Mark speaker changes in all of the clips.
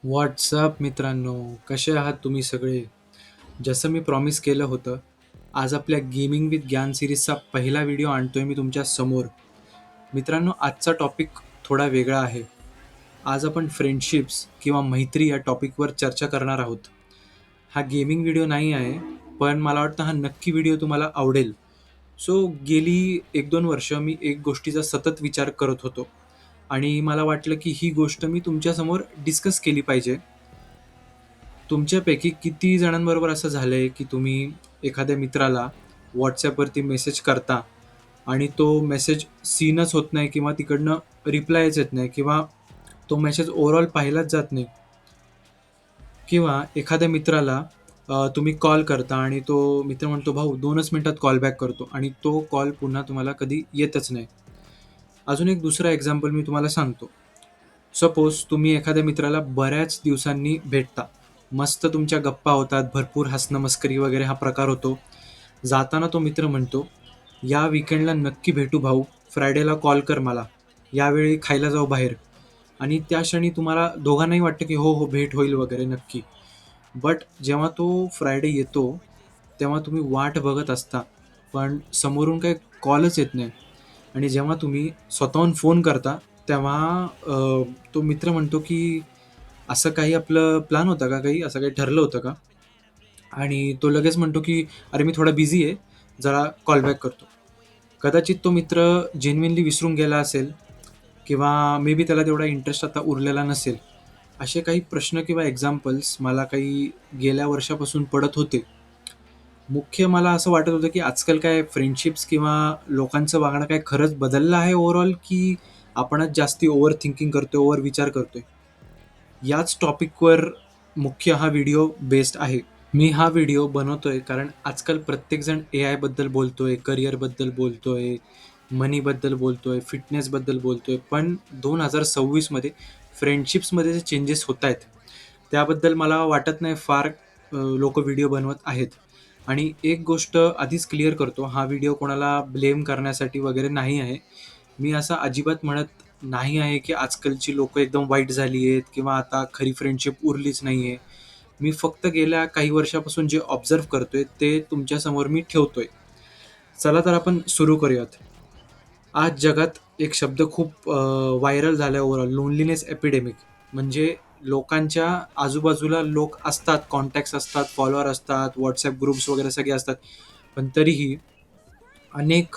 Speaker 1: WhatsApp मित्रांनो, कसे आहात तुम्ही सगळे? जसं मी प्रॉमिस केलं होतं, आज आपल्या गेमिंग विथ ज्ञान सिरीजचा पहिला व्हिडिओ आणतोय मी तुमच्या समोर. मित्रांनो, आजचा टॉपिक थोडा वेगळा आहे. आज आपण फ्रेंडशिप्स किंवा मैत्री या टॉपिकवर चर्चा करणार आहोत. हा गेमिंग व्हिडिओ नाही आहे, पण मला वाटतं हा नक्की व्हिडिओ तुम्हाला आवडेल. सो गेली 1-2 वर्ष मी एक गोष्टीचा सतत विचार करत होतो आणि मला वाटलं की ही गोष्ट मी तुमच्यासमोर डिस्कस केली पाहिजे. तुमच्यापैकी किती जणांबरोबर असं झालंय की तुम्ही एखाद्या मित्राला व्हॉट्सॲपवरती मेसेज करता आणि तो मेसेज सीनच होत नाही किंवा तिकडनं रिप्लायच येत नाही किंवा तो मेसेज ओव्हरऑल पाहिलाच जात नाही किंवा एखाद्या मित्राला तुम्ही कॉल करता आणि तो मित्र म्हणतो, "भाऊ 2च मिनिटात कॉल बॅक करतो" आणि तो कॉल पुन्हा तुम्हाला कधी येतच नाही. अजून एक दुसरा एक्झाम्पल मी तुम्हाला सांगतो. सपोज तुम्ही एखाद्या मित्राला बऱ्याच दिवसांनी भेटता. मस्त तुमच्या गप्पा होतात, भरपूर हसणं-मस्करी वगैरे हा प्रकार होतो. जाताना तो मित्र म्हणतो, "या वीकेंडला नक्की भेटू भाऊ. फ्रायडेला कॉल कर मला. यावेळी खायला जाऊ बाहेर." आणि त्या क्षणी तुम्हाला दोघांनाही वाटतं, की हो, हो, भेट होईल वगैरे नक्की. बट जेव्हा तो फ्रायडे येतो, तेव्हा तुम्ही वाट बघत असता. पण समोरून काही कॉलच येत नाही. आणि जेव्हा तुम्ही स्वतःहून फोन करता, तेव्हा तो मित्र म्हणतो, की "असं काही आपलं प्लॅन होता का काही? असं काही ठरलं होतं का?" आणि तो लगेच म्हणतो, की "अरे, मी थोडा बिझी आहे. जरा कॉल बॅक करतो." कदाचित तो मित्र जेन्युइनली विसरून गेला असेल किंवा मे बी त्याला तेवढा इंटरेस्ट आता उरलेला नसेल. असे काही प्रश्न किंवा एक्झाम्पल्स मला काही गेल्या वर्षापासून पडत होते. मुख्य मला असं वाटत होतं, की आजकाल काय फ्रेंडशिप्स किंवा लोकांचं वागणं काय खरंच बदललं आहे ओव्हरऑल, की आपणच जास्ती ओव्हर थिंकिंग करतोय, ओव्हर विचार करतोय. याच टॉपिकवर मुख्य हा व्हिडिओ बेस्ड आहे. मी हा व्हिडिओ बनवतोय कारण आजकाल प्रत्येकजण एआयबद्दल बोलतोय, करिअरबद्दल बोलतोय, मनीबद्दल बोलतोय, फिटनेसबद्दल बोलतोय. पण 2026 मध्ये फ्रेंडशिप्समध्ये जे चेंजेस होत आहेत, त्याबद्दल मला वाटत नाही फार लोकं व्हिडिओ बनवत आहेत. आणि एक गोष्ट आधीच क्लिअर करतो, हा व्हिडिओ कोणाला ब्लेम करण्यासाठी वगैरे नाही आहे. मी असं अजिबात म्हणत नाही आहे, की आजकालची लोकं एकदम वाईट झाली आहेत किंवा आता खरी फ्रेंडशिप उरलीच नाहीये. मी फक्त गेल्या काही वर्षापासून जे ऑब्झर्व्ह करतोय, ते तुमच्यासमोर मी ठेवतोय. चला तर आपण सुरू करूयात. आज जगात एक शब्द खूप व्हायरल झालाय ओव्हरऑल लोनलीनेस एपिडेमिक. म्हणजे लोकांच्या आजूबाजूला लोक असतात, कॉन्टॅक्ट्स असतात, फॉलोअर असतात, WhatsApp ग्रुप्स वगैरे सगळे असतात. पण तरीही अनेक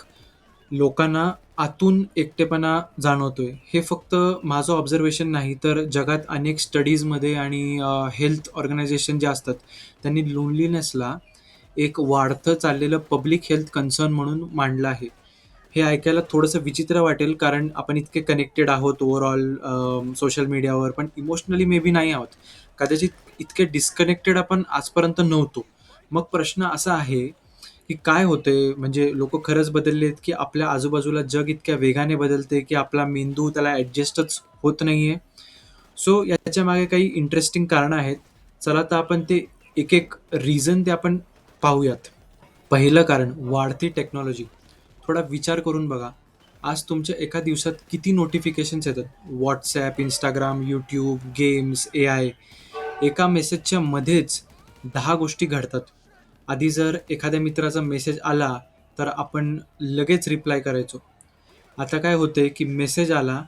Speaker 1: लोकांना आतून एकटेपणा जाणवतोय. हे फक्त माझं ऑब्झर्वेशन नाही, तर जगात अनेक स्टडीजमध्ये आणि हेल्थ ऑर्गनायझेशन जे असतात, त्यांनी लोनलीनेसला एक वाढतं चाललेलं पब्लिक हेल्थ कन्सर्न म्हणून मांडलं आहे. हे ऐकायला थोडंसं विचित्र वाटेल, कारण आपण इतके कनेक्टेड आहोत ओव्हरऑल सोशल मीडियावर, पण इमोशनली मे बी नाही आहोत. कदाचित इतके डिस्कनेक्टेड आपण आजपर्यंत नव्हतो. मग प्रश्न असा आहे, की काय होतंय? म्हणजे लोकं खरंच बदललेत, की आपल्या आजूबाजूला जग इतक्या वेगाने बदलते, की आपला मेंदू त्याला ॲडजस्टच होत नाहीये? सो याच्यामागे काही इंटरेस्टिंग कारणं आहेत. चला तर आपण ते एक-एक रिझन ते आपण पाहूयात. पहिलं कारण वाढती टेक्नॉलॉजी. थोडा विचार करून बघा. आज तुमच्या एका दिवसात किती नोटिफिकेशन्स येतात. WhatsApp, Instagram, YouTube, games, AI. एका मेसेजच्या मध्येच 10 गोष्टी घडतात. आधी जर एखाद्या मित्राचा मेसेज आला, तर आपण लगेच रिप्लाय करायचो. आता काय होतंय, की मेसेज आला,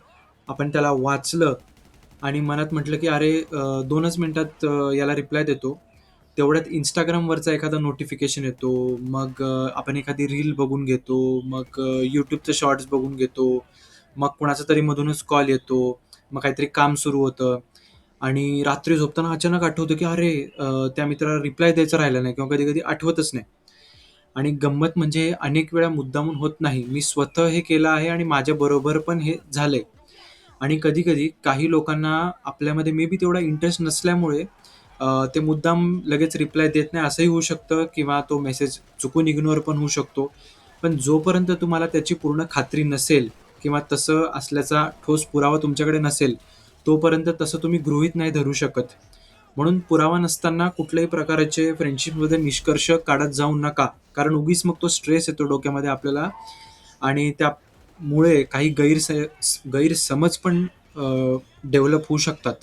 Speaker 1: आपण त्याला वाचलं आणि मनात म्हटलं, की "अरे 2च मिनिटात याला रिप्लाय देतो." तेवढ्यात Instagramवरचा एखादा नोटिफिकेशन येतो. मग आपण एखादी रील बघून घेतो. मग YouTubeचे शॉर्ट्स बघून घेतो. मग कुणाचा तरी मधूनच कॉल येतो. मग काहीतरी काम सुरू होतं आणि रात्री झोपताना अचानक आठवतं, की अरे त्या मित्राला रिप्लाय द्यायचा राहिला नाही किंवा कधी-कधी आठवतच नाही. आणि गंमत म्हणजे हे अनेक वेळा मुद्दामून होत नाही. मी स्वतः हे केलं आहे आणि माझ्याबरोबर पण हे झालंय. आणि कधी-कधी काही लोकांना आपल्यामध्ये मे बी तेवढा इंटरेस्ट नसल्यामुळे ते मुद्दाम लगेच रिप्लाय देत नाही असंही होऊ शकतं किंवा तो मेसेज चुकून इग्नोर पण होऊ शकतो. पण जोपर्यंत तुम्हाला त्याची पूर्ण खात्री नसेल किंवा तसं असल्याचा ठोस पुरावा तुमच्याकडे नसेल, तोपर्यंत तसं तुम्ही गृहीत नाही धरू शकत. म्हणून पुरावा नसताना कुठल्याही प्रकारचे फ्रेंडशिपमध्ये निष्कर्ष काढत जाऊ नका. कारण उगीच मग तो स्ट्रेस येतो डोक्यामध्ये आपल्याला आणि त्यामुळे काही गैरसमज पण डेव्हलप होऊ शकतात.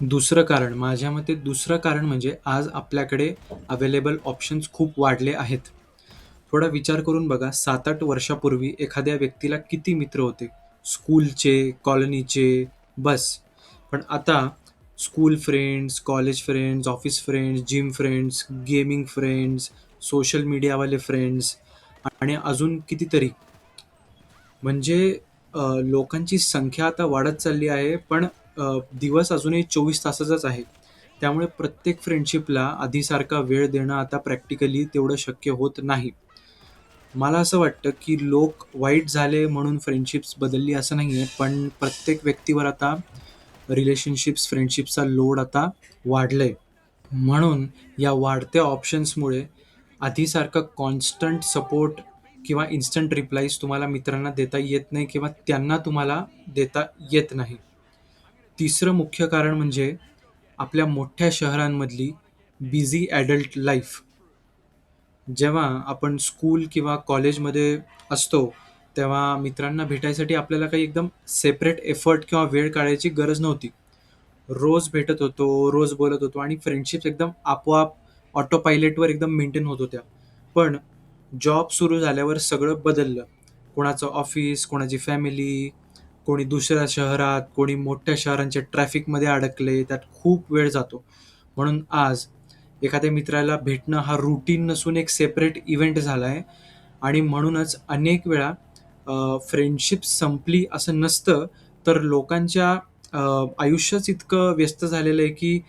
Speaker 1: दुसरं कारण, माझ्या मते दुसरं कारण म्हणजे आज आपल्याकडे अवेलेबल ऑप्शन्स खूप वाढले आहेत. थोडा विचार करून बघा, 7-8 वर्षापूर्वी एखाद्या व्यक्तीला किती मित्र होते? स्कूलचे, कॉलनीचे, बस. पण आता school friends, college friends, office friends, gym friends, gaming friends, social मीडियावाले फ्रेंड्स आणि अजून कितीतरी. म्हणजे लोकांची संख्या आता वाढत चालली आहे, पण दिवस अजूनही 24 तासाचाच आहे. त्यामुळे प्रत्येक फ्रेंडशिपला आधीसारखा वेळ देणं आता प्रॅक्टिकली तेवढं शक्य होत नाही. मला असं वाटतं, की लोक वाईट झाले म्हणून फ्रेंडशिप्स बदलली असं नाहीये, पण प्रत्येक व्यक्तीवर आता रिलेशनशिप्स, फ्रेंडशिपचा लोड आता वाढलंय. म्हणून या वाढत्या ऑप्शन्समुळे आधीसारखं कॉन्स्टंट सपोर्ट किंवा इन्स्टंट रिप्लाईज तुम्हाला मित्रांना देता येत नाही किंवा त्यांना तुम्हाला देता येत नाही. तिसरं मुख्य कारण म्हणजे आपल्या मोठ्या शहरांमधली बिझी ॲडल्ट लाईफ. जेव्हा आपण स्कूल किंवा कॉलेजमध्ये असतो, तेव्हा मित्रांना भेटायसाठी आपल्याला काही एकदम सेपरेट एफर्ट किंवा वेळ काढायची गरज नव्हती. रोज भेटत होतो, रोज बोलत होतो आणि फ्रेंडशिप्स एकदम आपोआप ऑटो पायलटवर एकदम मेंटेन होत होत्या. पण जॉब सुरू झाल्यावर सगळं बदललं. कोणाचं ऑफिस, कोणाची फॅमिली, कोणी दुसऱ्या शहरात, कोणी मोठ्या शहरांच्या ट्रॅफिकमध्ये अडकले, त्यात खूप वेळ जातो. म्हणून आज एखाद्या मित्राला भेटणं हा रूटीन नसून एक सेपरेट इव्हेंट झाला आहे आणि म्हणूनच अनेक वेळा फ्रेंडशिप संपली असं नसतं, तर लोकांच्या आयुष्यच इतकं व्यस्त झालेलं आहे की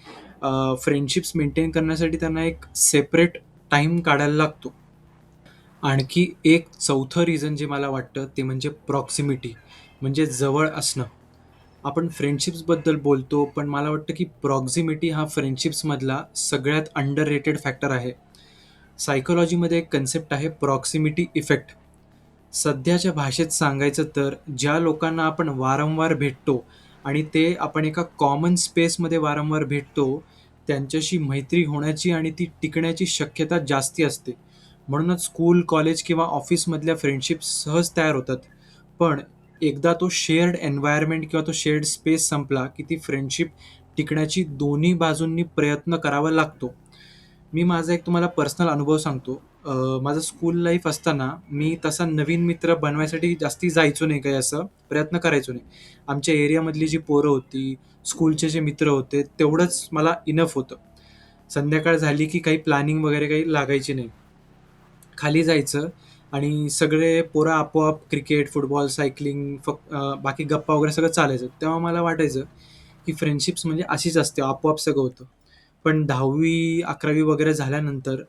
Speaker 1: फ्रेंडशिप्स मेंटेन करण्यासाठी त्यांना एक सेपरेट टाईम काढायला लागतो. आणखी एक चौथं रिझन जे मला वाटतं ते म्हणजे प्रॉक्सिमिटी, म्हणजे जवळ असणं. आपण फ्रेंडशिप्सबद्दल बोलतो, पण मला वाटतं की प्रॉक्सिमिटी हा फ्रेंडशिप्समधला सगळ्यात अंडररेटेड फॅक्टर आहे. सायकॉलॉजीमध्ये एक कन्सेप्ट आहे प्रॉक्सिमिटी इफेक्ट. सध्याच्या भाषेत सांगायचं तर ज्या लोकांना आपण वारंवार भेटतो आणि ते आपण एका कॉमन स्पेसमध्ये वारंवार भेटतो, त्यांच्याशी मैत्री होण्याची आणि ती टिकण्याची शक्यता जास्ती असते. म्हणूनच स्कूल, कॉलेज किंवा ऑफिसमधल्या फ्रेंडशिप सहज तयार होतात. पण एकदा तो शेअर्ड एन्व्हायर्नमेंट किंवा तो शेअर्ड स्पेस संपला, की ती फ्रेंडशिप टिकण्याची दोन्ही बाजूंनी प्रयत्न करावा लागतो. मी माझा एक तुम्हाला पर्सनल अनुभव सांगतो. माझं स्कूल लाईफ असताना मी तसा नवीन मित्र बनवायसाठी जास्ती जायचो नाही, काही असं प्रयत्न करायचो नाही. आमच्या एरियामधली जी पोरं होती, स्कूलचे जे मित्र होते, तेवढंच मला इनफ होतं. संध्याकाळ झाली की काही प्लॅनिंग वगैरे काही लागायची नाही. खाली जायचं आणि सगळे पोरं आपोआप क्रिकेट, फुटबॉल, सायकलिंग, बाकी गप्पा वगैरे सगळं चालायचं. तेव्हा मला वाटायचं की फ्रेंडशिप्स म्हणजे अशीच असते, आपोआप सगळं होतं. पण 10वी-11वी वगैरे झाल्यानंतर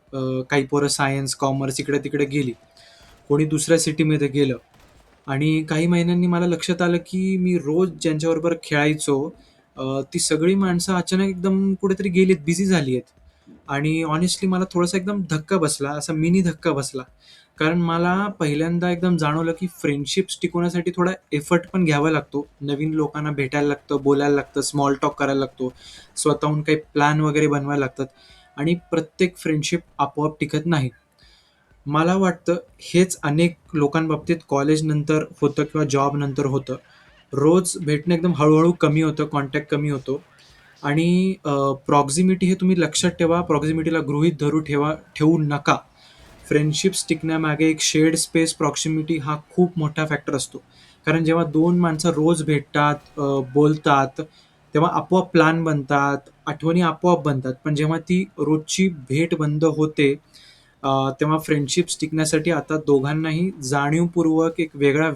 Speaker 1: काही पोरं सायन्स, कॉमर्स इकडे-तिकडे गेली. कोणी दुसऱ्या सिटीमध्ये गेलं आणि काही महिन्यांनी मला लक्षात आलं, की मी रोज ज्यांच्याबरोबर खेळायचो, ती सगळी माणसं अचानक एकदम कुठेतरी गेलीत, बिझी झाली आहेत. आणि हॉनेस्टली मला थोडासा एकदम धक्का बसला, असा मिनी धक्का बसला. कारण मला पहिल्यांदा एकदम जाणवलं, की फ्रेंडशिप्स टिकवण्यासाठी थोडा एफर्ट पण घ्यावा लागतो. नवीन लोकांना भेटायला लागतं, बोलायला लागतं, स्मॉल टॉक करायला लागतो. स्वतःहून काही प्लॅन वगैरे बनवायला लागतात आणि प्रत्येक फ्रेंडशिप आपोआप टिकत नाही. मला वाटतं हेच अनेक लोकांबाबतीत कॉलेजनंतर होतं किंवा जॉबनंतर होतं. रोज भेटणं एकदम हळू कमी होतं, कॉन्टॅक्ट कमी होतो आणि प्रॉक्सिमिटी हे तुम्ही लक्षात ठेवा, प्रॉक्सिमिटीला गृहीत ठेवू नका. फ्रेंडशिप्स टिकण्यामागे एक शेअर्ड स्पेस प्रॉक्सिमिटी हा खूप मोठा फॅक्टर असतो. कारण जेव्हा 2 माणसं रोज भेटतात, बोलतात, तेव्हा आपोआप प्लॅन बनतात, आठवणी आपोआप बनतात. पण जेव्हा ती रोजची भेट बंद होते, तेव्हा फ्रेंडशिप्स टिकण्यासाठी आता दोघांनाही जाणीवपूर्वक एक वेगळा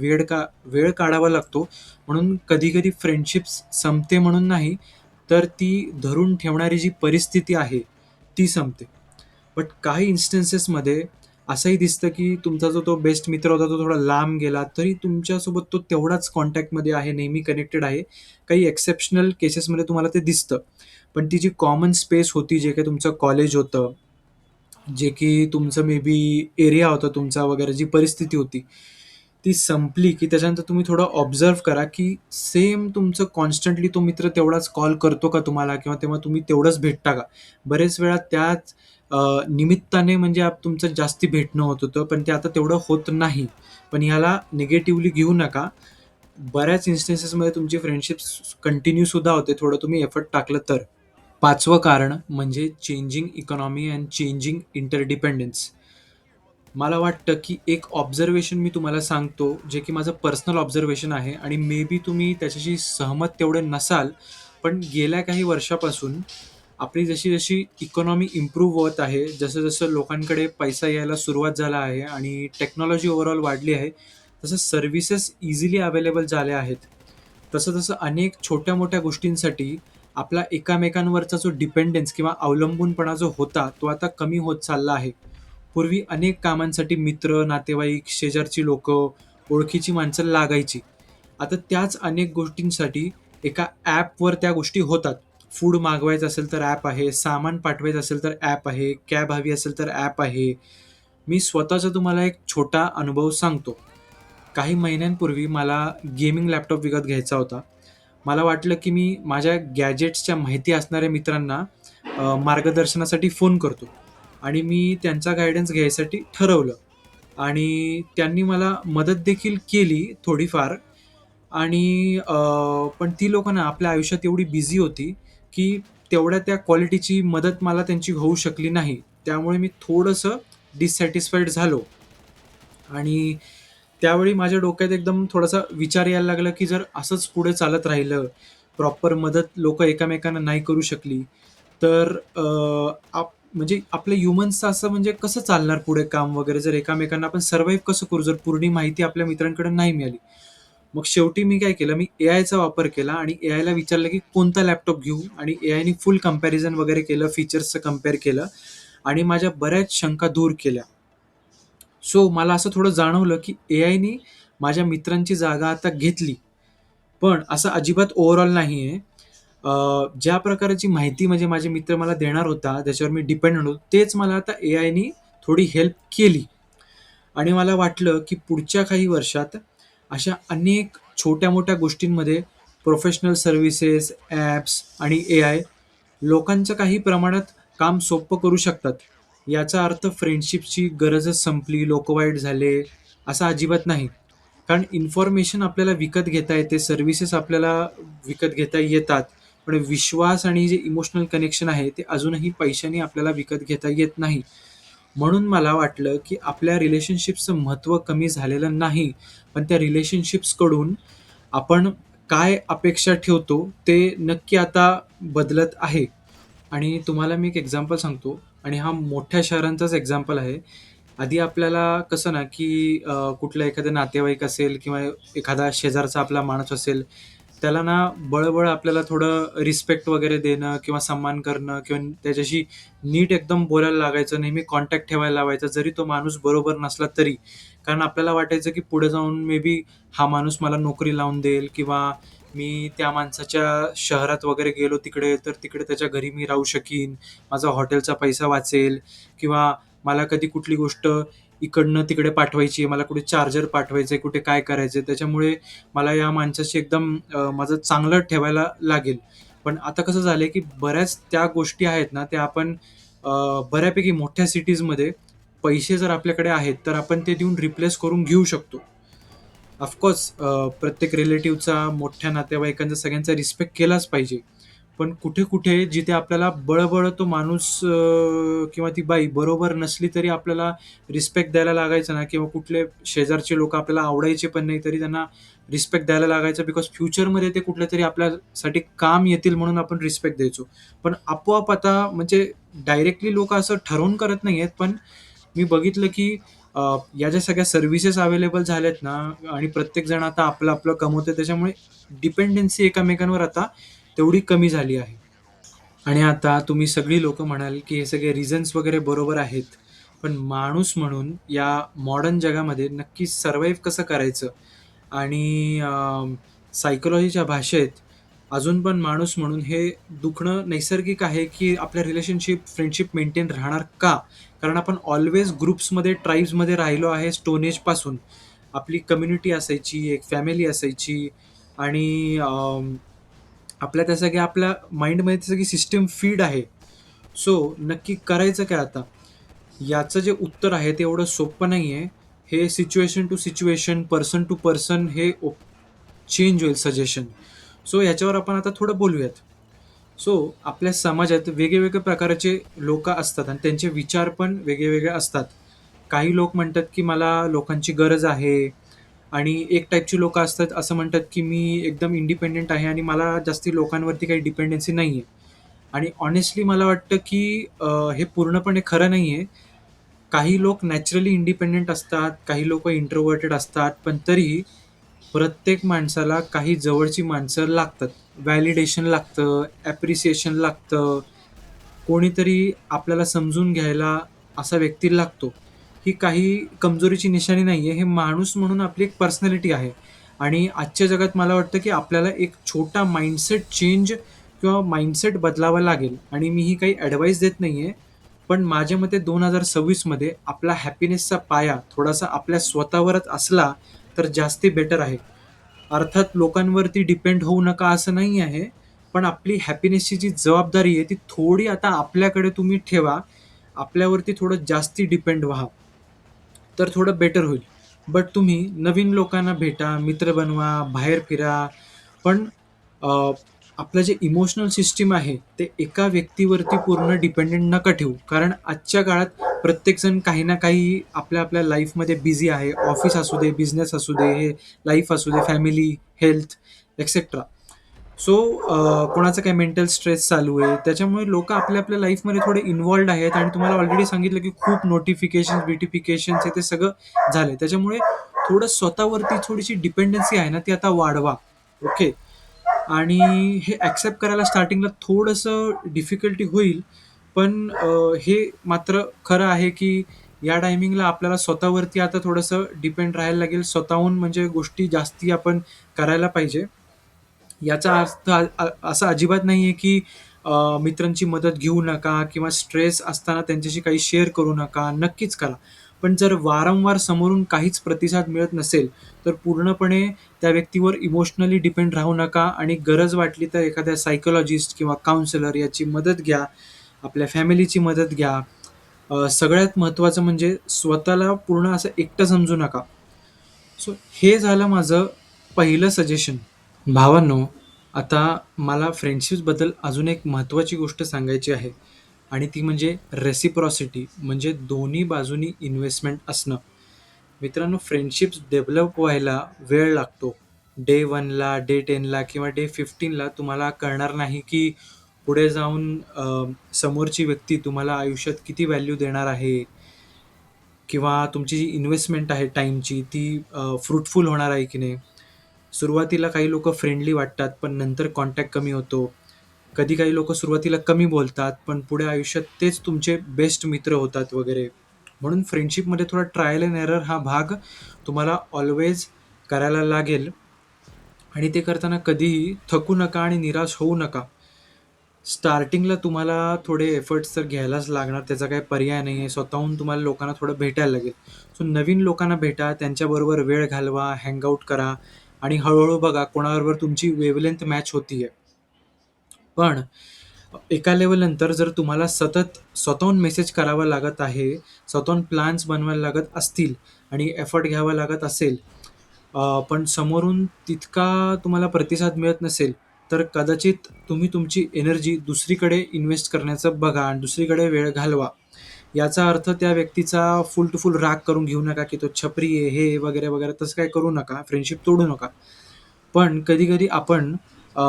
Speaker 1: वेळ काढावा लागतो. म्हणून कधी-कधी फ्रेंडशिप्स संपते म्हणून नाही, तर ती धरून ठेवणारी जी परिस्थिती आहे, ती संपते. बट काही इन्स्टन्सेसमध्ये असंही दिसतं, की तुमचा जो तो बेस्ट मित्र होता, तो थोडा लांब गेला, तरी तुमच्यासोबत तो तेवढाच कॉन्टॅक्टमध्ये आहे, नेहमी कनेक्टेड आहे. काही एक्सेप्शनल केसेसमध्ये तुम्हाला ते दिसतं. पण ती जी कॉमन स्पेस होती, जे काही तुमचं कॉलेज होतं, जे की तुमचं मे बी एरिया होता तुमचा वगैरे, जी परिस्थिती होती, ती संपली की त्याच्यानंतर तुम्ही थोडं ऑब्झर्व्ह करा, की सेम तुमचं कॉन्स्टंटली तो मित्र तेवढाच कॉल करतो का तुम्हाला किंवा तेव्हा तुम्ही तेवढंच भेटता का? बरेच वेळा त्याच निमित्ताने म्हणजे तुमचं जास्ती भेटणं होत होतं, पण ते आता तेवढं होत नाही. पण ह्याला निगेटिव्हली घेऊ नका. बऱ्याच इन्स्टन्सेसमध्ये तुमची फ्रेंडशिप कंटिन्यू सुद्धा होते, थोडं तुम्ही एफर्ट टाकलं तर. 5वं कारण म्हणजे changing economy and changing interdependence. मला वाटतं, की एक ऑब्झर्वेशन मी तुम्हाला सांगतो, जे की माझं पर्सनल ऑब्झर्वेशन आहे आणि मे बी तुम्ही त्याच्याशी सहमत तेवढे नसाल. पण गेल्या काही वर्षापासून आपली जशी-जशी इकॉनॉमी इम्प्रूव्ह होत आहे, जसं-जसं लोकांकडे पैसा यायला सुरुवात झाला आहे आणि टेक्नॉलॉजी ओव्हरऑल वाढली आहे, तसं सर्व्हिसेस इझिली अवेलेबल झाल्या आहेत. तसं-तसं अनेक छोट्या-मोठ्या गोष्टींसाठी आपला एकमेकांवरचा जो डिपेंडन्स किंवा अवलंबूनपणा जो होता, तो आता कमी होत चालला आहे. पूर्वी अनेक कामांसाठी मित्र, नातेवाईक, शेजारची लोकं, ओळखीची माणसं लागायची. आता त्याच अनेक गोष्टींसाठी एका ॲपवर त्या गोष्टी होतात. फूड मागवायचं असेल तर ॲप आहे, सामान पाठवायचं असेल तर ॲप आहे, कॅब हवी असेल तर ॲप आहे. मी स्वतःचा तुम्हाला एक छोटा अनुभव सांगतो. काही महिन्यांपूर्वी मला गेमिंग लॅपटॉप विकत घ्यायचा होता. मला वाटलं, की मी माझ्या गॅजेट्सच्या माहिती असणाऱ्या मित्रांना मार्गदर्शनासाठी फोन करतो आणि मी त्यांचा गाईडन्स घ्यायसाठी ठरवलं आणि त्यांनी मला मदत देखील केली थोडीफार आणि पण ती लोकं ना आपल्या आयुष्यात एवढी बिझी होती, की तेवढ्या त्या क्वालिटीची मदत मला त्यांची होऊ शकली नाही. त्यामुळे मी थोडंसं डिससॅटिस्फाईड झालो आणि त्यावेळी माझ्या डोक्यात एकदम थोडासा विचार यायला लागला, की जर असंच पुढे चालत राहिलं, प्रॉपर मदत लोकं एकमेकांना नाही करू शकली, तर म्हणजे आपल्या ह्युमन्सचं असं म्हणजे कसं चालणार पुढे काम वगैरे, जर एकमेकांना आपण सर्व्हाईव्ह कसं करू, जर पूर्ण माहिती आपल्या मित्रांकडे नाही मिळाली. मग शेवटी मी काय केलं, मी एआयचा वापर केला आणि एआयला विचारलं, की कोणता लॅपटॉप घेऊ आणि एआयने फुल कंपॅरिझन वगैरे केलं, फीचर्सचं कंपेअर केलं आणि माझ्या बऱ्याच शंका दूर केल्या. सो मला असं थोडं जाणवलं, की एआयनी माझ्या मित्रांची जागा आता घेतली. पण असं अजिबात ओव्हरऑल नाहीये. ज्या प्रकारची माहिती म्हणजे माझे मित्र मला देणार होता, ज्याच्यावर मी डिपेंडंट होतो, तेच मला आता एआयनी थोडी हेल्प केली. आणि मला वाटलं, की पुढच्या काही वर्षात अशा अनेक छोट्या-मोठ्या गोष्टींमध्ये प्रोफेशनल सर्व्हिसेस, ॲप्स आणि एआय लोकांचं काही प्रमाणात काम सोपं करू शकतात. याचा अर्थ फ्रेंडशिपची गरजच संपली, लोकं वाईट झाले, असं अजिबात नाही. कारण इन्फॉर्मेशन आपल्याला विकत घेता येते, सर्व्हिसेस आपल्याला विकत घेता येतात. पण विश्वास आणि जे इमोशनल कनेक्शन आहे, ते अजूनही पैशाने आपल्याला विकत घेता येत नाही. म्हणून मला वाटलं, की आपल्या रिलेशनशिप्सचं महत्त्व कमी झालेलं नाही. पण त्या रिलेशनशिप्सकडून आपण काय अपेक्षा ठेवतो, ते नक्की आता बदलत आहे. आणि तुम्हाला मी एक एक्झाम्पल सांगतो आणि हा मोठ्या शहरांचाच एक्झाम्पल आहे. आधी आपल्याला कसं ना, की कुठलं एखादं नातेवाईक असेल किंवा एखादा शेजारचा आपला माणूस असेल, त्याला ना बळं आपल्याला थोडं रिस्पेक्ट वगैरे देणं किंवा सन्मान करणं किंवा त्याच्याशी नीट एकदम बोलायला लागायचं, नेहमी कॉन्टॅक्ट ठेवायला लावायचा, जरी तो माणूस बरोबर नसला तरी. कारण आपल्याला वाटायचं, की पुढे जाऊन मे बी हा माणूस मला नोकरी लावून देईल किंवा मी त्या माणसाच्या शहरात वगैरे गेलो तिकडे, तर तिकडे त्याच्या घरी मी राहू शकीन, माझा हॉटेलचा पैसा वाचेल किंवा मला कधी कुठली गोष्ट इकडनं तिकडे पाठवायची आहे, मला कुठे चार्जर पाठवायचं आहे, कुठे काय करायचं आहे, त्याच्यामुळे मला या माणसाशी एकदम माझं चांगलं ठेवायला लागेल. पण आता कसं झालंय, की बऱ्याच त्या गोष्टी आहेत ना, त्या आपण बऱ्यापैकी मोठ्या सिटीजमध्ये पैसे जर आपल्याकडे आहेत, तर आपण ते देऊन रिप्लेस करून घेऊ शकतो. ऑफकोर्स प्रत्येक रिलेटिव्हचा, मोठ्या नातेवाईकांचा सगळ्यांचा रिस्पेक्ट केलाच पाहिजे. पण कुठे-कुठे जिथे आपल्याला बळं तो माणूस किंवा ती बाई बरोबर नसली तरी आपल्याला रिस्पेक्ट द्यायला लागायचा ना किंवा कुठले शेजारचे लोकं आपल्याला आवडायचे पण नाही तरी त्यांना रिस्पेक्ट द्यायला लागायचा बिकॉज फ्युचरमध्ये ते कुठलेतरी आपल्यासाठी काम येतील म्हणून आपण रिस्पेक्ट द्यायचो. पण आपोआप आता म्हणजे डायरेक्टली लोकं असं ठरवून करत नाहीयेत, पण मी बघितलं की या ज्या सगळ्या सर्व्हिसेस अवेलेबल झाल्यात ना आणि प्रत्येकजण आता आपलं-आपलं कमवतोय त्याच्यामुळे डिपेंडन्सी एकमेकांवर आता तेवढी कमी झाली आहे. आणि आता तुम्ही सगळी लोकं म्हणाल, की हे सगळे रिझन्स वगैरे बरोबर आहेत. पण माणूस म्हणून या मॉडर्न जगामध्ये नक्की सर्व्हाईव्ह कसं करायचं आणि सायकॉलॉजीच्या भाषेत अजून पण माणूस म्हणून हे दुखणं नैसर्गिक आहे, की आपल्या रिलेशनशिप, फ्रेंडशिप मेंटेन राहणार का? कारण आपण ऑल्वेज ग्रुप्समध्ये, ट्राइब्समध्ये राहिलो आहे स्टोन एजपासून. आपली कम्युनिटी असायची, एक फॅमिली असायची आणि आपल्या त्या सगळ्या आपल्या माइंडमध्ये ती सगळी सिस्टम फीड आहे. सो नक्की करायचं काय आता? याचं जे उत्तर आहे ते एवढं सोपं नाहीये. हे situation to situation, person to person हे चेंज होईल सजेशन. सो ह्याच्यावर आपण आता थोडं बोलूयात. सो आपल्या समाजात वेगवेगळ्या प्रकारचे लोक असतात आणि त्यांचे विचार पण वेगवेगळे असतात. काही लोक म्हणतात की मला लोकांची गरज आहे, आणि एक टाईपची लोक असतात असं म्हणतात की मी एकदम इंडिपेंडेंट आहे आणि मला जास्ती लोकांवरती काही डिपेंडन्सी नाही आहे. आणि ऑनेस्टली मला वाटतं की हे पूर्णपणे खरं नाही आहे. काही लोक नॅचरली इंडिपेंडेंट असतात, काही लोक इंट्रोवर्टेड असतात, पण तरीही प्रत्येक माणसाला काही जवळची माणसं लागतात. व्हॅलिडेशन लागतं, ॲप्रिसिएशन लागतं, कोणीतरी आपल्याला समजून घ्यायला असा व्यक्ती लागतो. ही काही कमजोरीची निशाणी नाहीये. हे माणूस म्हणून आपली एक पर्सनॅलिटी आहे. आणि आजच्या जगात मला वाटतं, की आपल्याला एक छोटा माइंडसेट चेंज किंवा माइंडसेट बदलावा लागेल. आणि मी ही काही ॲडवाईस देत नाहीये. पण माझ्या मते 2026 मध्ये आपला हॅपीनेसचा पाया थोडासा आपल्या स्वतःवरच असला तर जास्ती बेटर आहे. अर्थात लोकांवरती डिपेंड होऊ नका असं नाही आहे. पण आपली हॅपीनेसची जी जबाबदारी आहे ती थोडी आता आपल्याकडे तुम्ही ठेवा. आपल्यावरती थोडं जास्ती डिपेंड व्हा. तर थोडं बेटर होईल. बट तुम्ही नवीन लोकांना भेटा, मित्र बनवा, बाहेर फिरा. पण अ, आपलं जे इमोशनल सिस्टम आहे ते एका व्यक्तीवरती पूर्ण डिपेंडेंट नका ठेवू. कारण आजच्या काळात प्रत्येकजण काही ना काही आपल्या आपल्या लाईफमध्ये बिझी आहे. ऑफिस असू दे, बिझनेस असू दे, हे लाईफ असू दे, फॅमिली, हेल्थ एक्सेट्रा. सो कोणाचं काही मेंटल स्ट्रेस चालू आहे, त्याच्यामुळे लोक आपल्या आपल्या लाईफमध्ये थोडे इन्व्हॉल्ड आहेत. आणि तुम्हाला ऑलरेडी सांगितलं की खूप नोटिफिकेशन बिटिफिकेशन्स हे ते सगळं झाले. त्याच्यामुळे थोडं स्वतःवरती थोडीशी डिपेंडन्सी आहे ना ती आता वाढवा. ओके. आणि हे ॲक्सेप्ट करायला स्टार्टिंगला थोडंसं डिफिकल्टी होईल. पण हे मात्र खरं आहे की या टायमिंगला आपल्याला स्वतःवरती आता थोडंसं डिपेंड राहायला लागेल. स्वतःहून म्हणजे गोष्टी जास्ती आपण करायला पाहिजे. याचा अर्थ असा अजिबात नाहीये की मित्रांची मदत घेऊ नका किंवा स्ट्रेस असताना त्यांच्याशी काही शेअर करू नका. नक्कीच करा. पण जर वारंवार समोरून काहीच प्रतिसाद मिळत नसेल, तर पूर्णपणे त्या व्यक्तीवर इमोशनली डिपेंड राहू नका आणि गरज वाटली तर एखाद्या सायकॉलॉजिस्ट किंवा काउन्सिलर याची मदत घ्या. आपल्या फॅमिलीची मदत घ्या. सगळ्यात महत्त्वाचं म्हणजे स्वतःला पूर्ण असं एकटं समजू नका. सो हे झालं माझं पहिलं सजेशन. भावांनो, आता मला फ्रेंडशिप्सबद्दल अजून एक महत्त्वाची गोष्ट सांगायची आहे. आणि ती म्हणजे रेसिप्रॉसिटी, म्हणजे दोन्ही बाजूनी इन्व्हेस्टमेंट असणं. मित्रांनो, फ्रेंडशिप्स डेव्हलप व्हायला वेळ लागतो. डे 1ला, डे 10ला किंवा डे 15ला तुम्हाला कळणार नाही की पुढे जाऊन समोरची व्यक्ती तुम्हाला आयुष्यात किती व्हॅल्यू देणार आहे, किंवा तुमची जी इन्व्हेस्टमेंट आहे टाईमची ती फ्रुटफुल होणार आहे की नाही. सुरुवातीला काही लोकं फ्रेंडली वाटतात, पण नंतर कॉन्टॅक्ट कमी होतो. कधी काही लोकं सुरुवातीला कमी बोलतात, पण पुढे आयुष्यात तेच तुमचे बेस्ट मित्र होतात वगैरे. म्हणून फ्रेंडशिपमध्ये थोडा ट्रायल एंड एरर हा भाग तुम्हाला ऑलवेज करायला लागेल. आणि ते करताना कधीही थकू नका आणि निराश होऊ नका. स्टार्टिंगला तुम्हाला थोडे एफर्ट्स तर घ्यायलाच लागणार, त्याचा काही पर्याय नाही आहे. स्वतःहून तुम्हाला लोकांना थोडं भेटायला लागेल. सो नवीन लोकांना भेटा, त्यांच्याबरोबर वेळ घालवा, हँगआउट करा आणि हळूहळू बघा कोणाबरोबर तुमची वेव्हलेंथ मॅच होतीये. पण एका लेव्हलनंतर जर तुम्हाला सतत स्वतःहून मेसेज करावा लागत आहे, स्वतःहून प्लॅन्स बनवायला लागत असतील आणि एफर्ट घ्यावा लागत असेल, पण समोरून तितका तुम्हाला प्रतिसाद मिळत नसेल, तर कदाचित तुम्ही तुमची एनर्जी दुसरीकडे इन्व्हेस्ट करण्याचं बघा आणि दुसरीकडे वेळ घालवा. याचा अर्थ त्या व्यक्तीचा फुल टू फुल राग करून घेऊ नका, की तो छपरी आहे, हे वगैरे, वगैरे तसं काही करू नका. फ्रेंडशिप तोडू नका. पण कधी-कधी आपण अ,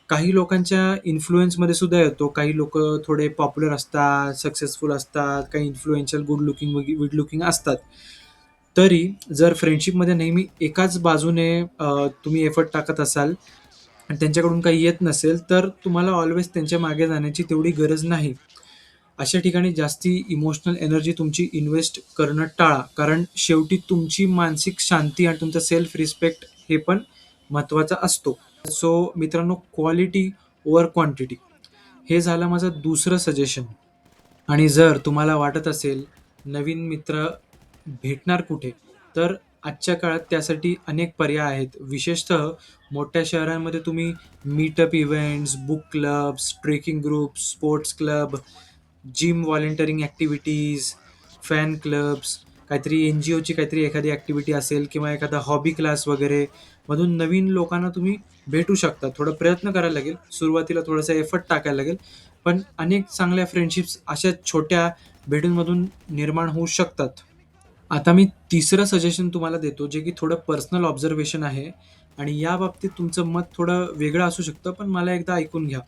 Speaker 1: काही लोकांच्या इन्फ्लुअन्समध्ये सुद्धा येतो. काही लोकं थोडे पॉप्युलर असतात, सक्सेसफुल असतात, काही influential, good looking, good looking असतात. तरी जर फ्रेंडशिपमध्ये नेहमी एकाच बाजूने तुम्ही एफर्ट टाकत असाल आणि त्यांच्याकडून काही येत नसेल, तर तुम्हाला ऑल्वेज त्यांच्या मागे जाण्याची तेवढी गरज नाही. अशा ठिकाणी जास्ती इमोशनल एनर्जी तुमची इन्व्हेस्ट करणं टाळा. कारण शेवटी तुमची मानसिक शांती आणि तुमचा सेल्फ रिस्पेक्ट हे पण महत्त्वाचा असतो. सो मित्रांनो, क्वालिटी ओव्हर क्वांटिटी हे झालं माझं दुसरं सजेशन. आणि जर तुम्हाला वाटत असेल नवीन मित्र भेटणार कुठे, तर आजच्या काळात त्यासाठी अनेक पर्याय आहेत. विशेषतः मोठ्या शहरांमध्ये तुम्ही meetup events, book clubs, trekking groups, sports club, gym volunteering activities, fan clubs, काहीतरी NGOची काहीतरी एखादी ॲक्टिव्हिटी असेल किंवा एखादा हॉबी क्लास वगैरे मधून नवीन लोकांना तुम्ही भेटू शकता. थोडा प्रयत्न करायला लागेल. सुरुवातीला थोडासा एफर्ट टाकायला लागेल. पण अनेक चांगल्या फ्रेंडशिप्स अशा छोट्या भेटींमधून निर्माण होऊ शकतात. आता मी तिसरं सजेशन तुम्हाला देतो, जे की थोडं पर्सनल ऑब्झर्वेशन आहे आणि या बाबतीत तुमचं मत थोडं वेगळं असू शकतं, पण मला एकदा ऐकून घ्या.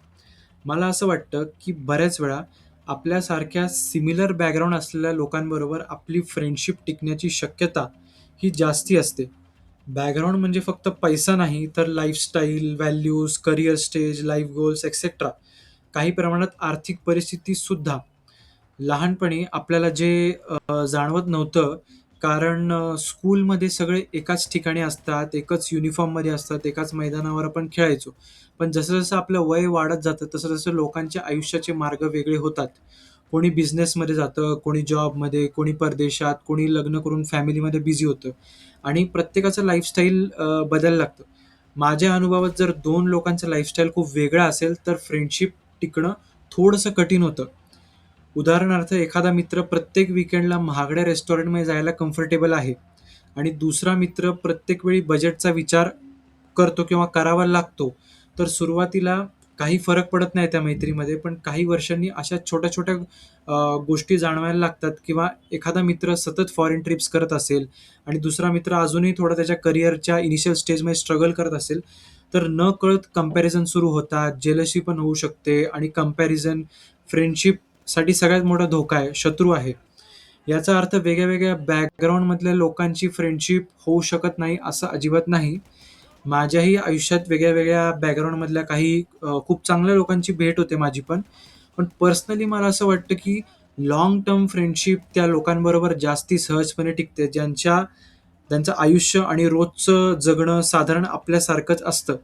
Speaker 1: मला असं वाटतं, की बऱ्याच वेळा आपल्यासारख्या सिमिलर बॅकग्राऊंड असलेल्या लोकांबरोबर आपली फ्रेंडशिप टिकण्याची शक्यता ही जास्ती असते. बॅकग्राऊंड म्हणजे फक्त पैसा नाही, तर lifestyle, values, career stage, life goals etcetera. काही प्रमाणात आर्थिक परिस्थितीसुद्धा. लहानपणी आपल्याला जे जाणवत नव्हतं, कारण स्कूलमध्ये सगळे एकाच ठिकाणी असतात, एकच युनिफॉर्ममध्ये असतात, एकाच मैदानावर आपण खेळायचो. पण जसं-जसं आपलं वय वाढत जातं, तसं-तसं लोकांच्या आयुष्याचे मार्ग वेगळे होतात. कोणी बिझनेसमध्ये जातं, कोणी जॉबमध्ये, कोणी परदेशात, कोणी लग्न करून फॅमिलीमध्ये बिझी होतं आणि प्रत्येकाचं लाईफस्टाईल बदलायला लागतं. माझ्या अनुभवात जर 2 लोकांचं लाईफस्टाईल खूप वेगळं असेल, तर फ्रेंडशिप टिकणं थोडंसं कठीण होतं. उदाहरणार्थ एखादा मित्र प्रत्येक वीकेंडला महागड्या रेस्टॉरंटमध्ये जायला कम्फर्टेबल आहे आणि दुसरा मित्र प्रत्येक वेळी बजेटचा विचार करतो किंवा करावा लागतो. तर सुरुवातीला काही फरक पडत नाही त्या मैत्रीमध्ये, पण काही वर्षांनी अशा छोट्या-छोट्या गोष्टी जाणवायला लागतात किंवा एखादा मित्र सतत फॉरेन ट्रिप्स करत असेल आणि दुसरा मित्र अजूनही थोडा त्याच्या करिअरच्या इनिशियल स्टेजमध्ये स्ट्रगल करत असेल, तर नकळत कंपॅरिझन सुरू होतात, जेलसी पण होऊ शकते आणि कंपॅरिझन फ्रेंडशिपसाठी सगळ्यात मोठा धोका आहे, शत्रू आहे. याचा अर्थ वेगळ्या-वेगळ्या बॅकग्राऊंडमधल्या लोकांची फ्रेंडशिप होऊ शकत नाही, असं अजिबात नाही. माझ्याही आयुष्यात वेगळ्या-वेगळ्या बॅकग्राऊंडमधल्या काही खूप चांगल्या लोकांची भेट होते माझी पण. पण पर्सनली मला असं वाटतं, की लाँग टर्म फ्रेंडशिप त्या लोकांबरोबर जास्ती सहजपणे टिकते, त्यांचं आयुष्य आणि रोजचं जगणं साधारण आपल्यासारखंच असतं.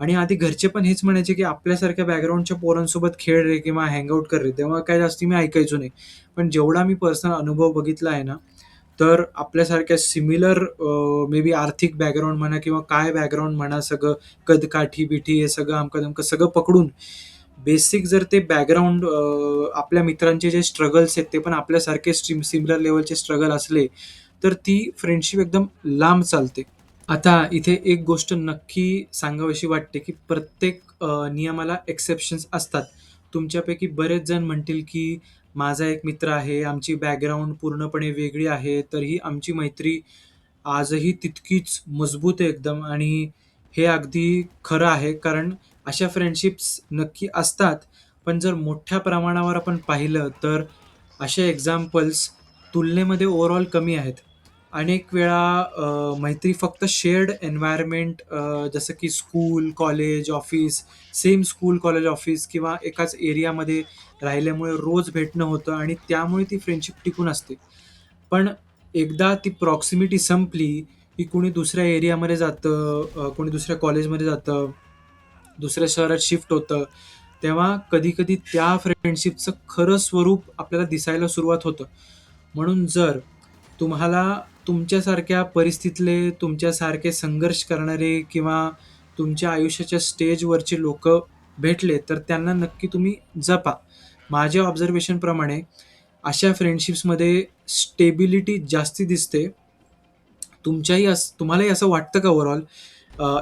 Speaker 1: आणि आधी घरचे पण हेच म्हणायचे, की आपल्यासारख्या बॅकग्राऊंडच्या पोरांसोबत खेळ रे किंवा हँग कर रे. तेव्हा काय जास्ती मी ऐकायचो नाही. पण जेवढा मी पर्सनल अनुभव बघितला आहे ना, तर आपल्यासारख्या सिमिलर मे बी आर्थिक बॅकग्राऊंड म्हणा किंवा काय बॅकग्राऊंड म्हणा, सगळं कद-काठी-बिठी हे सगळं अमकं-तमकं सगळं पकडून बेसिक जर ते बॅकग्राऊंड आपल्या मित्रांचे जे स्ट्रगल्स आहेत, ते पण आपल्यासारखे सिमिलर लेव्हलचे स्ट्रगल असले, तर ती फ्रेंडशिप एकदम लांब चालते. आता इथे एक गोष्ट नक्की सांगावीशी वाटते, की प्रत्येक नियमाला एक्सेप्शन्स असतात. तुमच्यापैकी बरेच जण म्हणतील, की माझा एक मित्र आहे, आमची बॅकग्राऊंड पूर्णपणे वेगळी आहे, तरीही आमची मैत्री आजही तितकीच मजबूत आहे एकदम आणि हे अगदी खरं आहे. कारण अशा फ्रेंडशिप्स नक्की असतात. पण जर मोठ्या प्रमाणावर आपण पाहिलं, तर असे एक्झाम्पल्स तुलनेमध्ये ओव्हरऑल कमी आहेत. अनेक वेळा मैत्री फक्त शेअर्ड एन्व्हायर्नमेंट जसं की school, college, office, same school, college, office किंवा एकाच एरियामध्ये राहिल्यामुळे रोज भेटणं होतं आणि त्यामुळे ती फ्रेंडशिप टिकून असते. पण एकदा ती प्रॉक्सिमिटी संपली, की कुणी दुसऱ्या एरियामध्ये जातं, कोणी दुसऱ्या कॉलेजमध्ये जातं, दुसऱ्या शहरात शिफ्ट होतं. तेव्हा कधी-कधी त्या फ्रेंडशिपचं खरं स्वरूप आपल्याला दिसायला सुरुवात होतं. म्हणून जर तुम्हाला तुमच्यासारख्या परिस्थितीतले, तुमच्यासारखे संघर्ष करणारे किंवा तुमच्या आयुष्याच्या स्टेजवरचे लोकं भेटले, तर त्यांना नक्की तुम्ही जपा. माझ्या ऑब्झर्वेशनप्रमाणे अशा फ्रेंडशिप्समध्ये स्टेबिलिटी जास्ती दिसते. तुम्हालाही असं वाटतं का ओव्हरऑल?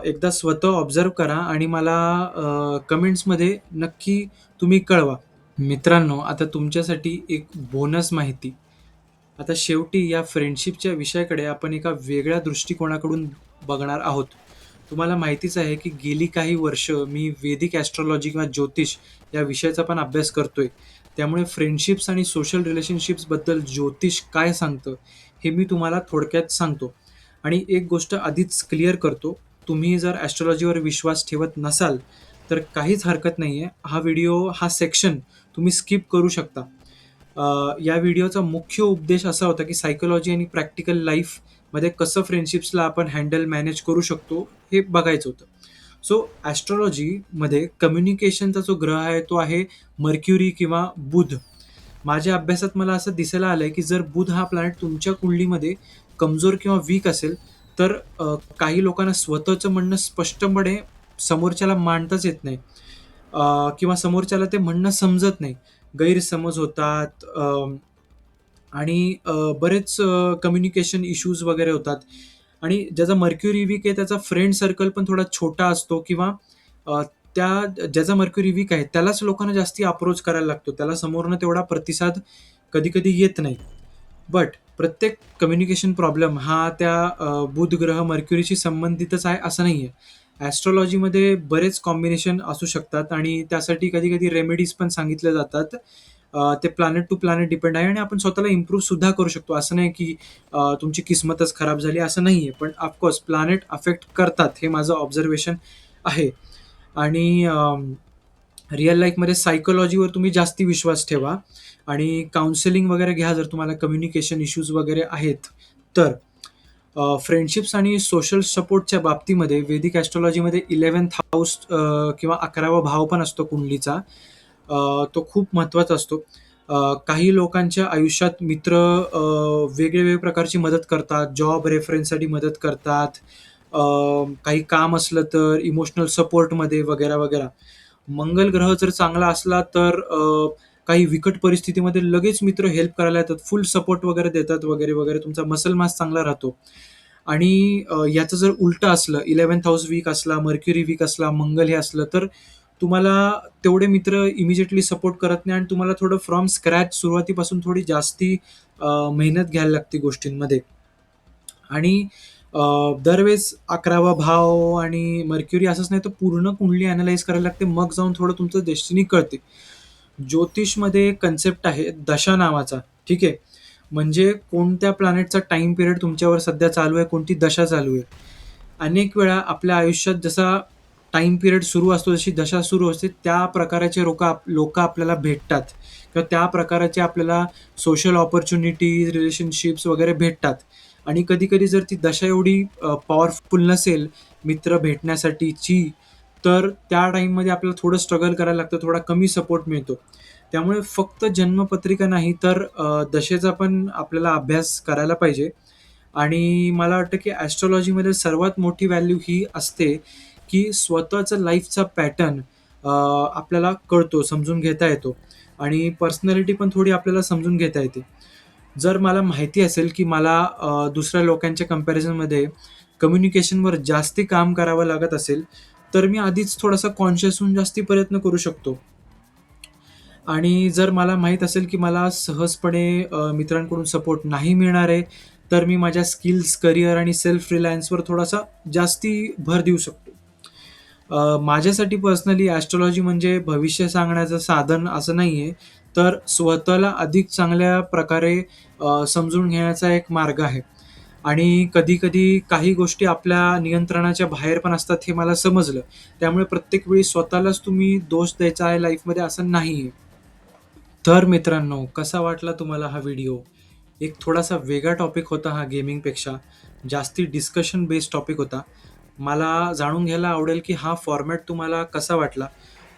Speaker 1: एकदा स्वतः ऑब्झर्व्ह करा आणि मला कमेंट्समध्ये नक्की तुम्ही कळवा. मित्रांनो, आता तुमच्यासाठी एक बोनस माहिती. आता शेवटी या फ्रेंडशिपच्या विषयाकडे आपण एका वेगळ्या दृष्टिकोनाकडून बघणार आहोत. तुम्हाला माहितीच आहे, की गेली काही वर्ष मी वैदिक ॲस्ट्रोलॉजी किंवा ज्योतिष या विषयाचा पण अभ्यास करतोय. त्यामुळे फ्रेंडशिप्स आणि सोशल रिलेशनशिप्सबद्दल ज्योतिष काय सांगतं, हे मी तुम्हाला थोडक्यात सांगतो. आणि एक गोष्ट आधीच क्लिअर करतो, तुम्ही जर ॲस्ट्रोलॉजीवर विश्वास ठेवत नसाल, तर काहीच हरकत नाहीये. हा सेक्शन तुम्ही स्किप करू शकता. या व्हिडिओचा मुख्य उद्देश असा होता, की सायकॉलॉजी आणि प्रॅक्टिकल लाईफमध्ये कसं फ्रेंडशिप्सला आपण मॅनेज करू शकतो, हे बघायचं होतं. सो ॲस्ट्रोलॉजीमध्ये कम्युनिकेशनचा जो ग्रह आहे, तो आहे मर्क्युरी किंवा बुध. माझ्या अभ्यासात मला असं दिसायला आलंय, की जर बुध हा प्लॅनेट तुमच्या कुंडलीमध्ये कमजोर किंवा वीक असेल, तर काही लोकांना स्वतःचं म्हणणं स्पष्टपणे समोरच्याला मांडताच येत नाही. किंवा समोरच्याला ते म्हणणं समजत नाही. गैरसमज होतात, आणि बरेच कम्युनिकेशन इश्यूज वगैरे होतात. आणि ज्याचा मर्क्युरी वीक आहे त्याचा फ्रेंड सर्कल पण थोडा छोटा असतो, किंवा अ, ज्याचा मर्क्युरी वीक आहे त्यालाच लोकांना जास्ती अप्रोच करायला लागतो. त्याला समोरनं तेवढा प्रतिसाद कधी-कधी येत नाही. बट प्रत्येक कम्युनिकेशन प्रॉब्लेम हा त्या बुध ग्रह मर्क्युरीशी संबंधितच आहे असं नाहीये. ॲस्ट्रोलॉजीमध्ये बरेच कॉम्बिनेशन असू शकतात आणि त्यासाठी कधी-कधी रेमेडीज पण सांगितल्या जातात. ते प्लॅनेट टू प्लॅनेट डिपेंड आहे आणि आपण स्वतःला इम्प्रूव्ह सुद्धा करू शकतो. असं नाही की तुमची किस्मतच खराब झाली असं नाहीये. पण ऑफकोर्स प्लॅनेट अफेक्ट करतात हे माझं ऑब्झर्वेशन आहे. आणि रिअल लाईफमध्ये सायकॉलॉजीवर तुम्ही जास्ती विश्वास ठेवा आणि काउन्सिलिंग वगैरे घ्या जर तुम्हाला कम्युनिकेशन इश्यूज वगैरे आहेत तर. फ्रेंडशिप्स आणि सोशल सपोर्टच्या बाबतीमध्ये वेदिक ॲस्ट्रॉलॉजीमध्ये 11th हाऊस किंवा 11वा भाव पण असतो कुंडलीचा. तो खूप महत्त्वाचा असतो. काही लोकांच्या आयुष्यात मित्र वेगवेगळ्या प्रकारची मदत करतात, जॉब रेफरन्ससाठी मदत करतात, अ, काही काम असलं तर इमोशनल सपोर्टमध्ये वगैरे वगैरे. मंगल ग्रह जर चांगला असला तर काही बिकट परिस्थितीमध्ये लगेच मित्र हेल्प करायला येतात, फुल सपोर्ट वगैरे देतात वगैरे वगैरे. तुमचा मसल मास चांगला राहतो. आणि याचं जर उलटं असलं, 11th हाऊस वीक असला, मर्क्युरी वीक असला, मंगल हे असलं, तर तुम्हाला तेवढे मित्र इमिजिएटली सपोर्ट करत नाही आणि तुम्हाला थोडं फ्रॉम स्क्रॅच सुरुवातीपासून थोडी जास्ती मेहनत घ्यायला लागते गोष्टींमध्ये. आणि दरवेळेस 11वा भाव आणि मर्क्युरी असंच नाही तर पूर्ण कुंडली अॅनलाईज करायला लागते. मग जाऊन थोडं तुमचं डेस्टिनी कळते. ज्योतिषमध्ये कन्सेप्ट आहे दशा नावाचा, ठीक आहे. म्हणजे कोणत्या प्लॅनेटचा टाईम पिरियड तुमच्यावर सध्या चालू आहे, कोणती दशा चालू आहे. अनेक वेळा आपल्या आयुष्यात जसा टाईम पिरियड सुरू असतो, जशी दशा सुरू असते, त्या प्रकाराचे लोकं आपल्याला भेटतात किंवा त्या प्रकाराचे आपल्याला सोशल अपॉर्च्युनिटीज, रिलेशनशिप्स वगैरे भेटतात. आणि कधी-कधी जर ती दशा एवढी पॉवरफुल नसेल मित्र भेटण्यासाठीची, तर त्या टाईममध्ये आपल्याला थोडं स्ट्रगल करायला लागतं, थोडा कमी सपोर्ट मिळतो. त्यामुळे फक्त जन्मपत्रिका नाही तर दशेचा पण आपल्याला अभ्यास करायला पाहिजे. आणि मला वाटतं की ॲस्ट्रोलॉजीमध्ये सर्वात मोठी व्हॅल्यू ही असते, की स्वतःचं लाईफचा पॅटर्न आपल्याला कळतो, समजून घेता येतो आणि पर्सनॅलिटी पण थोडी आपल्याला समजून घेता येते. जर मला माहिती असेल की मला दुसऱ्या लोकांच्या कंपॅरिझनमध्ये कम्युनिकेशनवर जास्ती काम करावं लागत असेल, तर मी आधीच थोडासा कॉन्शियस होऊन जास्ती प्रयत्न करू शकतो. आणि जर मला माहीत असेल की मला सहजपणे मित्रांकडून सपोर्ट नाही मिळणार आहे, तर मी माझ्या स्किल्स, करियर आणि सेल्फ रिलायन्सवर थोडासा जास्ती भर देऊ शकतो. माझ्यासाठी पर्सनली ॲस्ट्रोलॉजी म्हणजे भविष्य सांगण्याचं साधन असं नाहीये, तर स्वतःला अधिक चांगल्या प्रकारे समजून घेण्याचा एक मार्ग आहे. आणि कधी-कधी काही गोष्टी आपल्या नियंत्रणाच्या बाहेर पण असतात हे मला समजलं. त्यामुळे प्रत्येक वेळी स्वतःलाच तुम्ही दोष द्यायचा आहे लाईफमध्ये असं नाहीये. तर मित्रांनो, कसा वाटला तुम्हाला हा व्हिडिओ? एक थोडासा वेगळा टॉपिक होता हा गेमिंगपेक्षा. जास्ती डिस्कशन बेस्ड टॉपिक होता. मला जाणून घ्यायला आवडेल, की हा फॉर्मॅट तुम्हाला कसा वाटला?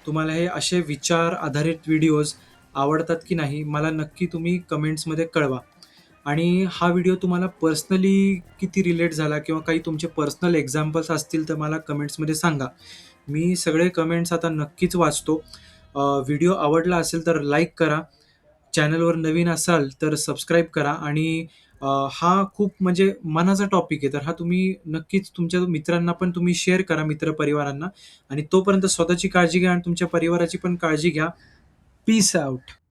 Speaker 1: तुम्हाला हे असे विचार आधारित व्हिडिओज आवडतात की नाही? मला नक्की तुम्ही कमेंट्समध्ये कळवा. आणि हा व्हिडिओ तुम्हाला पर्सनली किती रिलेट झाला किंवा काही तुमचे पर्सनल एक्झाम्पल्स असतील, तर मला कमेंट्समध्ये सांगा. मी सगळे कमेंट्स आता नक्कीच वाचतो. व्हिडिओ आवडला असेल तर लाईक करा. चॅनलवर नवीन असाल तर सबस्क्राईब करा आणि हा खूप म्हणजे मनाचा टॉपिक आहे. तर हा तुम्ही नक्कीच तुमच्या मित्रांना पण तुम्ही शेअर करा, मित्रपरिवारांना. आणि तोपर्यंत स्वतःची काळजी घ्या आणि तुमच्या परिवाराची पण काळजी घ्या. Peace out.